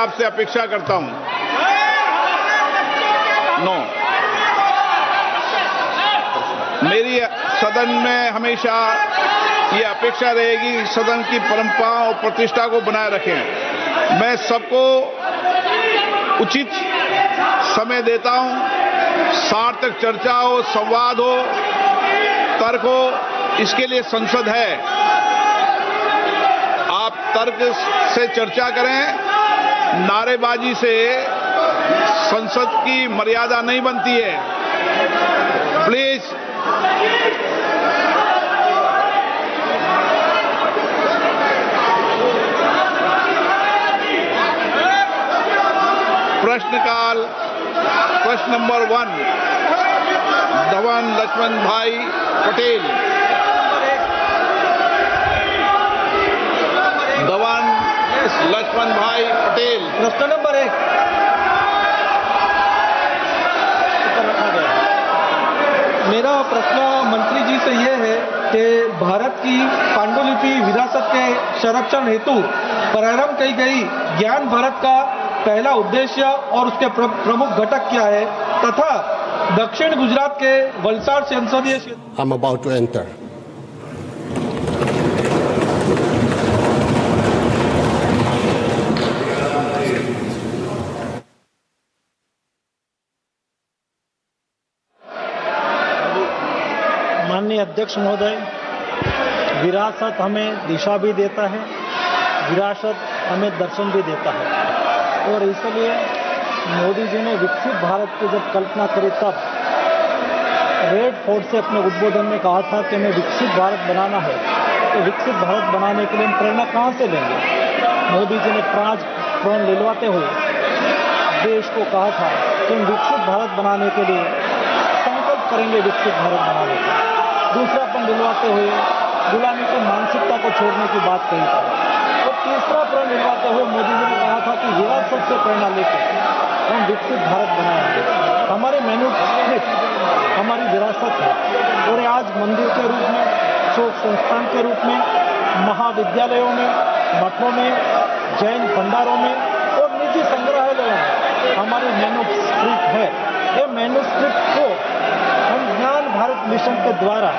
आपसे अपेक्षा करता हूं। नो, मेरी सदन में हमेशा ये अपेक्षा रहेगी सदन की परंपरा और प्रतिष्ठा को बनाए रखें। मैं सबको उचित समय देता हूं, सार्थक चर्चा हो, संवाद हो, तर्क हो, इसके लिए संसद है। आप तर्क से चर्चा करें, नारेबाजी से संसद की मर्यादा नहीं बनती है। प्लीज प्रश्नकाल, प्रश्न नंबर 1, धवन लक्ष्मण भाई पटेल। धवन लक्ष्मण भाई पटेल, प्रश्न नंबर 1 मेरा प्रश्न मंत्री जी से यह है कि भारत की पांडुलिपि विरासत के संरक्षण हेतु प्रारंभ की गई ज्ञान भारत का पहला उद्देश्य और उसके प्रमुख घटक क्या है, तथा दक्षिण गुजरात के वलसाड संसदीय क्षेत्र। I'm about to enter. माननीय अध्यक्ष महोदय, विरासत हमें दिशा भी देता है, विरासत हमें दर्शन भी देता है, और इसलिए मोदी जी ने विकसित भारत की जब कल्पना करी तब रेड फोर्ट से अपने उद्बोधन में कहा था कि हमें विकसित भारत बनाना है। तो विकसित भारत बनाने के लिए हम प्रेरणा कहाँ से लेंगे? मोदी जी ने प्रण लिलवाते हुए देश को कहा था कि हम विकसित भारत बनाने के लिए संकल्प करेंगे, विकसित भारत बनाने का। दूसरापन दिलवाते हुए गुलामी की मानसिकता को छोड़ने की बात कही थी, और तीसरा प्रण दिलवाते हुए मोदी जी ने कहा था कि विरासत से प्रेरणा लेकर हम विकसित भारत बनाएंगे। हमारे मैन्युस्क्रिप्ट हमारी विरासत है, और आज मंदिर के रूप में, शोध संस्थान के रूप में, महाविद्यालयों में, मठों में, जैन भंडारों में और निजी संग्रहालयों में हमारी मैन्युस्क्रिप्ट है। ये मैन्युस्क्रिप्ट को हम ज्ञान भारत मिशन के द्वारा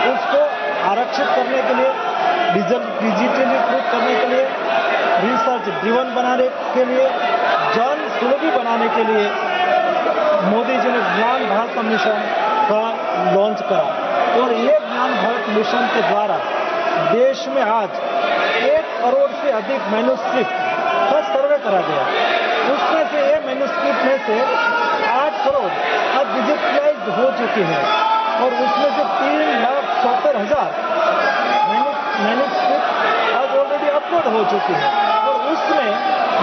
उसको आरक्षित करने के लिए, डिजिटलीकृत करने के लिए, रिसर्च ड्रिवन बनाने के लिए, जन सुलभी बनाने के लिए मोदी जी ने ज्ञान भारत मिशन का लॉन्च करा, और ये ज्ञान भारत मिशन के द्वारा देश में आज 1 करोड़ से अधिक मैन्युस्क्रिप्ट का सर्वे करा गया। उसमें से ये मैन्युस्क्रिप्ट में से 8 करोड़ अब डिजिटलाइज हो चुकी है, और उसमें से 3,70,000 मैन्युस्क्रिप्ट अब ऑलरेडी अपलोड हो चुकी है। और उसमें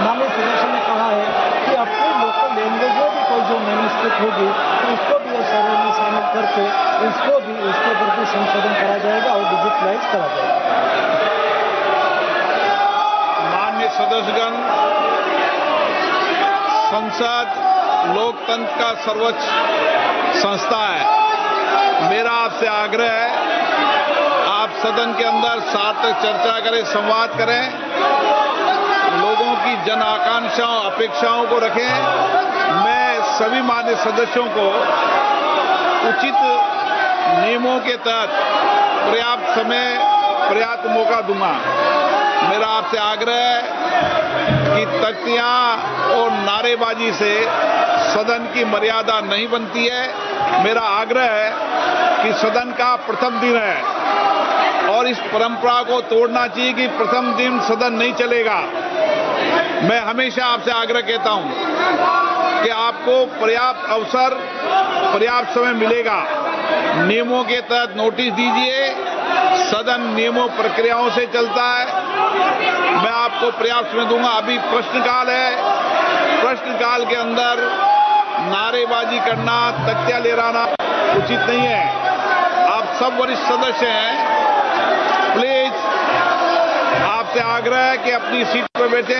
माननीय सदस्य ने कहा है कि अपनी लोकल लैंग्वेज में भी कोई जो मैन्युस्क्रिप्ट होगी तो उसको भी इस सर्वे में शामिल करके उसके प्रति संशोधन करा जाएगा और डिजिटलाइज करा जाएगा। माननीय सदस्यगण, संसद लोकतंत्र का सर्वोच्च संस्था है। मेरा आपसे आग्रह है, आप सदन के अंदर सार्थक चर्चा करें, संवाद करें, लोगों की जन आकांक्षाओं, अपेक्षाओं को रखें। मैं सभी माननीय सदस्यों को उचित नियमों के तहत पर्याप्त समय, पर्याप्त मौका दूंगा। मेरा आपसे आग्रह है कि तख्तियां और नारेबाजी से सदन की मर्यादा नहीं बनती है। मेरा आग्रह है कि सदन का प्रथम दिन है और इस परंपरा को तोड़ना चाहिए कि प्रथम दिन सदन नहीं चलेगा। मैं हमेशा आपसे आग्रह कहता हूं कि आपको पर्याप्त अवसर, पर्याप्त समय मिलेगा। नियमों के तहत नोटिस दीजिए, सदन नियमों प्रक्रियाओं से चलता है। मैं आपको पर्याप्त समय दूंगा। अभी प्रश्नकाल है, प्रश्नकाल के अंदर नारेबाजी करना, तख्तियां लहराना उचित नहीं है। आप सब वरिष्ठ सदस्य हैं, प्लीज आपसे आग्रह है कि अपनी सीट पर बैठें,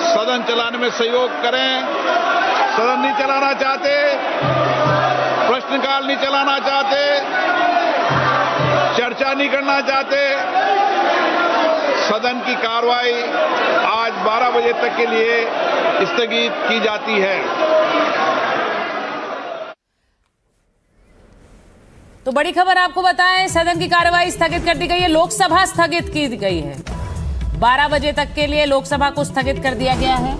सदन चलाने में सहयोग करें। सदन नहीं चलाना चाहते, प्रश्नकाल नहीं चलाना चाहते, चर्चा नहीं करना चाहते, सदन की कार्रवाई आज 12 बजे तक के लिए स्थगित की जाती है। तो बड़ी खबर आपको बताएं, सदन की कार्यवाही स्थगित कर दी गई है। लोकसभा स्थगित की गई है, 12 बजे तक के लिए लोकसभा को स्थगित कर दिया गया है।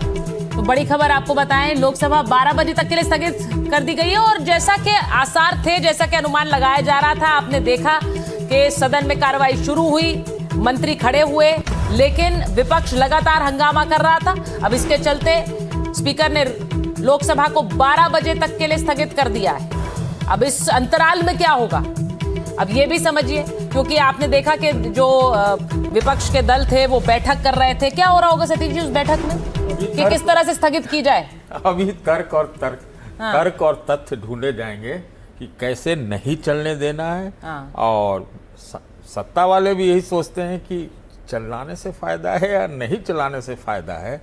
तो बड़ी खबर आपको बताएं, लोकसभा 12 बजे तक के लिए स्थगित कर दी गई है। और जैसा कि आसार थे, जैसा कि अनुमान लगाया जा रहा था, आपने देखा कि सदन में कार्रवाई शुरू हुई, मंत्री खड़े हुए, लेकिन विपक्ष लगातार हंगामा कर रहा था। अब इसके चलते स्पीकर ने लोकसभा को 12 बजे तक के लिए स्थगित कर दिया है। अब इस अंतराल में क्या होगा, अब ये भी समझिए, क्योंकि आपने देखा कि जो विपक्ष के दल थे वो बैठक कर रहे थे। क्या हो रहा होगा सतीश जी उस बैठक में कि किस तरह से स्थगित की जाए? अभी तर्क और तथ्य ढूंढे जाएंगे कि कैसे नहीं चलने देना है। और सत्ता वाले भी यही सोचते हैं कि चलाने से फायदा है या नहीं चलाने से फायदा है।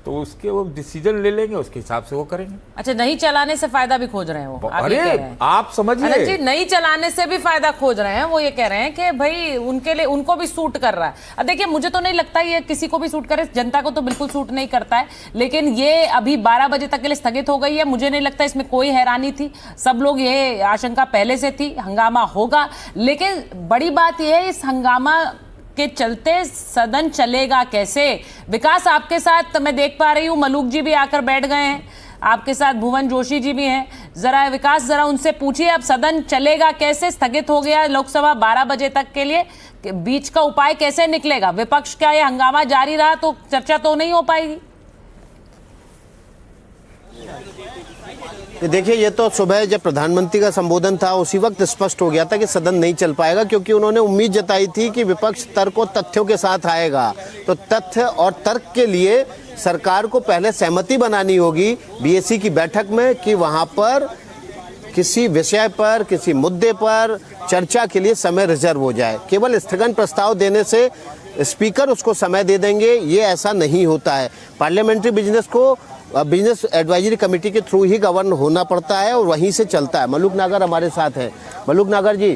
तो उसके वो डिसीजन ले लेंगे, उसके हिसाब से वो करेंगे। अच्छा, नहीं चलाने से फायदा भी खोज रहे हैं वो? अरे आप समझिए जी, नहीं चलाने से भी फायदा खोज रहे हैं वो। ये कह रहे हैं कि भाई उनके लिए, उनको भी सूट कर रहा है। अब देखिए, मुझे तो नहीं लगता ये किसी को भी सूट करे, जनता को तो बिल्कुल सूट नहीं करता है। लेकिन ये अभी 12 बजे तक के लिए स्थगित हो गई है। मुझे नहीं लगता इसमें कोई हैरानी थी, सब लोग ये आशंका पहले से थी, हंगामा होगा। लेकिन बड़ी बात यह है, इस हंगामा के चलते सदन चलेगा कैसे? विकास, आपके साथ मैं देख पा रही हूँ मलूक जी भी आकर बैठ गए हैं, आपके साथ भुवन जोशी जी भी हैं। जरा विकास, जरा उनसे पूछिए अब सदन चलेगा कैसे? स्थगित हो गया लोकसभा 12 बजे तक के लिए, बीच का उपाय कैसे निकलेगा? विपक्ष का ये हंगामा जारी रहा तो चर्चा तो नहीं हो पाएगी। देखिए, ये तो सुबह जब प्रधानमंत्री का संबोधन था उसी वक्त स्पष्ट हो गया था कि सदन नहीं चल पाएगा, क्योंकि उन्होंने उम्मीद जताई थी कि विपक्ष तर्क और तथ्यों के साथ आएगा। तो तथ्य और तर्क के लिए सरकार को पहले सहमति बनानी होगी बीएससी की बैठक में कि वहां पर किसी विषय पर, किसी मुद्दे पर चर्चा के लिए समय रिजर्व हो जाए। केवल स्थगन प्रस्ताव देने से स्पीकर उसको समय दे देंगे, ये ऐसा नहीं होता है। पार्लियामेंट्री बिजनेस को बिजनेस एडवाइजरी कमेटी के थ्रू ही गवर्न होना पड़ता है और वहीं से चलता है। मलूक नागर हमारे साथ हैं। मलूक नागर जी,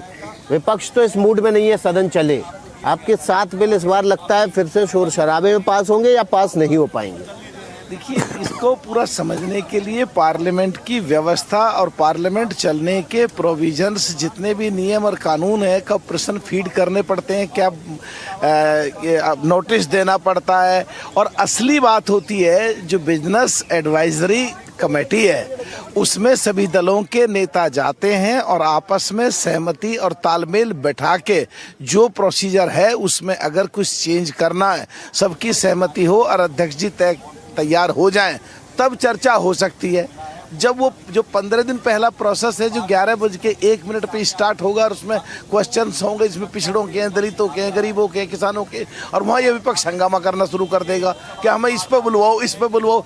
विपक्ष तो इस मूड में नहीं है सदन चले, आपके 7 बिल इस बार लगता है फिर से शोर शराबे में पास होंगे या पास नहीं हो पाएंगे? देखिए, इसको पूरा समझने के लिए पार्लियामेंट की व्यवस्था और पार्लियामेंट चलने के प्रोविजंस, जितने भी नियम और कानून है, कब प्रश्न फीड करने पड़ते हैं, क्या नोटिस देना पड़ता है, और असली बात होती है जो बिजनेस एडवाइजरी कमेटी है उसमें सभी दलों के नेता जाते हैं और आपस में सहमति और तालमेल बैठा के जो प्रोसीजर है उसमें अगर कुछ चेंज करना है, सबकी सहमति हो और अध्यक्ष जी तैयार हो जाएं, तब चर्चा हो सकती है। जब वो जो 15 दिन पहला प्रोसेस है जो 11:01 पे स्टार्ट होगा और उसमें क्वेश्चंस होंगे, इसमें पिछड़ों के हैं, दलितों के हैं, गरीबों के हैं, किसानों के, और वहाँ ये विपक्ष हंगामा करना शुरू कर देगा कि हमें इस पर बुलवाओ, इस पर बुलवाओ।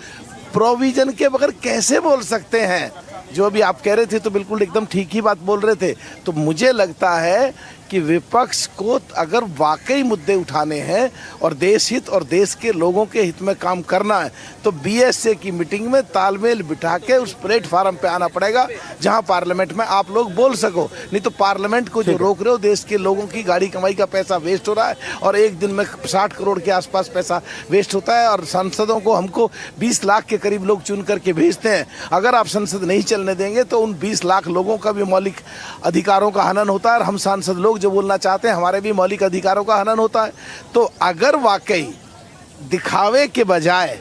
प्रोविजन के बगैर कैसे बोल सकते हैं? जो अभी आप कह रहे थे तो बिल्कुल एकदम ठीक ही बात बोल रहे थे। तो मुझे लगता है कि विपक्ष को अगर वाकई मुद्दे उठाने हैं और देश हित और देश के लोगों के हित में काम करना है तो बीएसए की मीटिंग में तालमेल बिठा के उस प्लेटफार्म पे आना पड़ेगा जहां पार्लियामेंट में आप लोग बोल सको। नहीं तो पार्लियामेंट को जो रोक रहे हो, देश के लोगों की गाड़ी कमाई का पैसा वेस्ट हो रहा है और एक दिन में 60 करोड़ के आसपास पैसा वेस्ट होता है, और सांसदों को हमको 20 लाख के करीब लोग चुन करके भेजते हैं। अगर आप संसद नहीं चलने देंगे तो उन 20 लाख लोगों का भी मौलिक अधिकारों का हनन होता है, और हम सांसद लोग जो बोलना चाहते हैं हमारे भी मौलिक अधिकारों का हनन होता है। तो अगर वाकई दिखावे के बजाय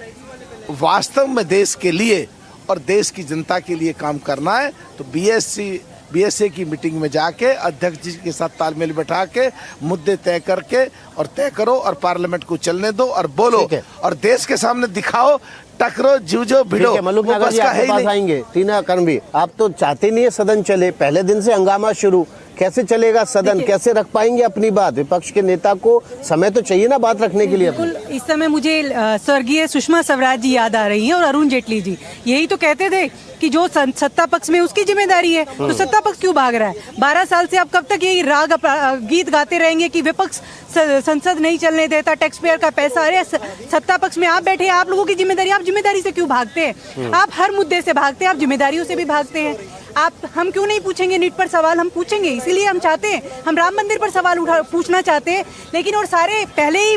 वास्तव में देश के लिए और देश की जनता के लिए काम करना है तो बीएसए की मीटिंग में जाके अध्यक्ष जी के साथ तालमेल बैठा के मुद्दे तय करके और तय करो और पार्लियामेंट को चलने दो और बोलो और देश के सामने दिखाओ, टकरो, जूझो, भिड़ो। मलूक नागर जी आपके पास आएंगे। टीना कर्मवीर, आप तो चाहते नहीं है सदन चले, पहले दिन से हंगामा शुरू, कैसे चलेगा सदन? कैसे रख पाएंगे अपनी बात? विपक्ष के नेता को समय तो चाहिए ना बात रखने के लिए। इस समय मुझे स्वर्गीय सुषमा स्वराज जी याद आ रही हैं और अरुण जेटली जी। यही तो कहते थे कि जो सत्ता पक्ष में उसकी जिम्मेदारी है, तो सत्ता पक्ष क्यों भाग रहा है? 12 साल से आप कब तक यही राग गीत गाते रहेंगे कि विपक्ष संसद नहीं चलने देता, टैक्स पेयर का पैसा? अरे सत्ता पक्ष में आप बैठे, आप लोगों की जिम्मेदारी, आप जिम्मेदारी से क्यों भागते हैं? आप हर मुद्दे से भागते हैं, आप जिम्मेदारियों से भी भागते हैं। हम क्यों नहीं पूछेंगे नीट पर सवाल? हम पूछेंगे, इसीलिए हम चाहते हैं, हम राम मंदिर पर सवाल पूछना चाहते हैं। लेकिन और सारे पहले ही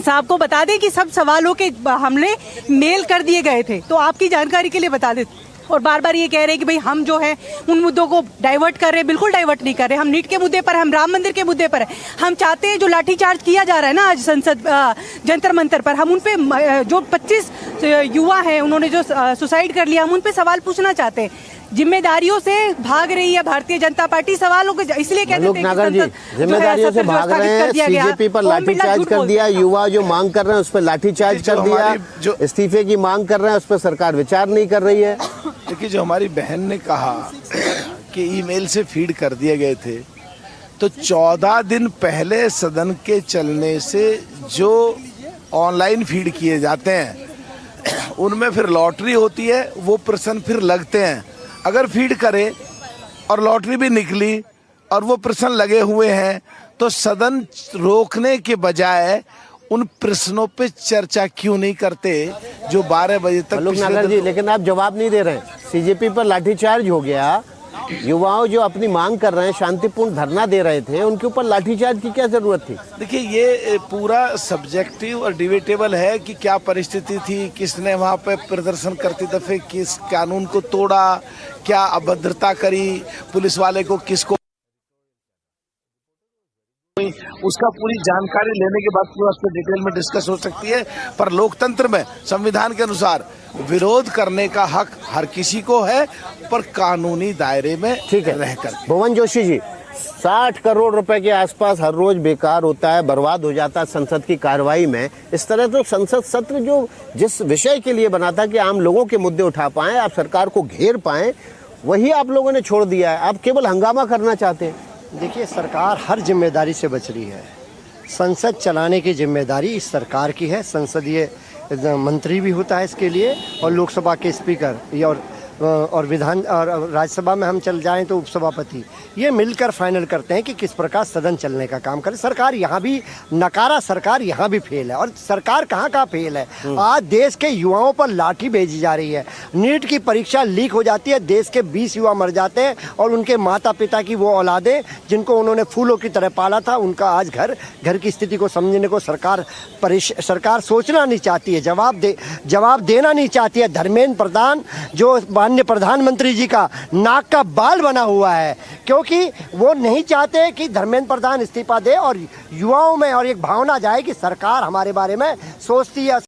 साहब को बता दें कि सब सवालों के हमले मेल कर दिए गए थे, तो आपकी जानकारी के लिए बता दें। और बार बार ये कह रहे हैं कि भाई हम जो है उन मुद्दों को डाइवर्ट कर रहे हैं, बिल्कुल डाइवर्ट नहीं कर रहे। हम नीट के मुद्दे पर, हम राम मंदिर के मुद्दे पर है। हम चाहते हैं जो लाठीचार्ज किया जा रहा है ना आज संसद जंतर मंतर पर, हम उन पे जो 25 युवा हैं उन्होंने जो सुसाइड कर लिया, हम उन पे सवाल पूछना चाहते हैं। जिम्मेदारियों से भाग रही है भारतीय जनता पार्टी, सवालों को इसलिए कहते हैं नागर जी जिम्मेदारियों से भाग रहे हैं, सीजेपी पर लाठीचार्ज कर दिया, युवा जो मांग कर रहे हैं उस पर लाठीचार्ज कर दिया, जो इस्तीफे की मांग कर रहे हैं उस पर सरकार विचार नहीं कर रही है। देखिए, जो हमारी बहन ने कहा कि ईमेल से फीड कर दिए गए थे, तो 14 दिन पहले सदन के चलने से जो ऑनलाइन फीड किए जाते हैं उनमें फिर लॉटरी होती है, वो प्रश्न फिर लगते हैं। अगर फीड करे और लॉटरी भी निकली और वो प्रश्न लगे हुए हैं, तो सदन रोकने के बजाय उन प्रश्नों पे चर्चा क्यों नहीं करते जो 12 बजे तक। नागर जी, लेकिन आप जवाब नहीं दे रहे। सीजेपी पर लाठीचार्ज हो गया, युवाओं जो अपनी मांग कर रहे हैं, शांतिपूर्ण धरना दे रहे थे, उनके ऊपर लाठीचार्ज की क्या जरूरत थी? देखिए, ये पूरा सब्जेक्टिव और डिबेटेबल है कि क्या परिस्थिति थी, किसने वहाँ पे प्रदर्शन करते दफे किस कानून को तोड़ा, क्या अभद्रता करी, पुलिस वाले को किसको, उसका पूरी जानकारी लेने के बाद पूरा उस पर डिटेल में डिस्कस हो सकती है। पर लोकतंत्र में संविधान के अनुसार विरोध करने का हक हर किसी को है, पर कानूनी दायरे में ठीक है रहकर। भुवन जोशी जी, 60 करोड़ रुपए के आसपास हर रोज बेकार होता है, बर्बाद हो जाता है संसद की कार्रवाई में। इस तरह तो संसद सत्र जो जिस विषय के लिए बना था कि आम लोगों के मुद्दे उठा पाएं, आप सरकार को घेर पाएं, वही आप लोगों ने छोड़ दिया है। आप केवल हंगामा करना चाहते हैं। देखिए, सरकार हर जिम्मेदारी से बच रही है। संसद चलाने की जिम्मेदारी इस सरकार की है। संसदीय मंत्री भी होता है इसके लिए, और लोकसभा के स्पीकर और विधान और राज्यसभा में हम चल जाएं तो उपसभापति, ये मिलकर फाइनल करते हैं कि किस प्रकार सदन चलने का काम करे। सरकार यहाँ भी नकारा, सरकार यहाँ भी फेल है। और सरकार कहाँ फेल है? आज देश के युवाओं पर लाठी भेजी जा रही है। नीट की परीक्षा लीक हो जाती है, देश के 20 युवा मर जाते हैं, और उनके माता पिता की वो औलादें जिनको उन्होंने फूलों की तरह पाला था, उनका आज घर की स्थिति को समझने को सरकार सोचना नहीं चाहती है, जवाब देना नहीं चाहती है। धर्मेंद्र प्रधान जो माननीय प्रधानमंत्री जी का नाक का बाल बना हुआ है, क्योंकि वो नहीं चाहते कि धर्मेंद्र प्रधान इस्तीफा दे और युवाओं में और एक भावना जाए कि सरकार हमारे बारे में सोचती है।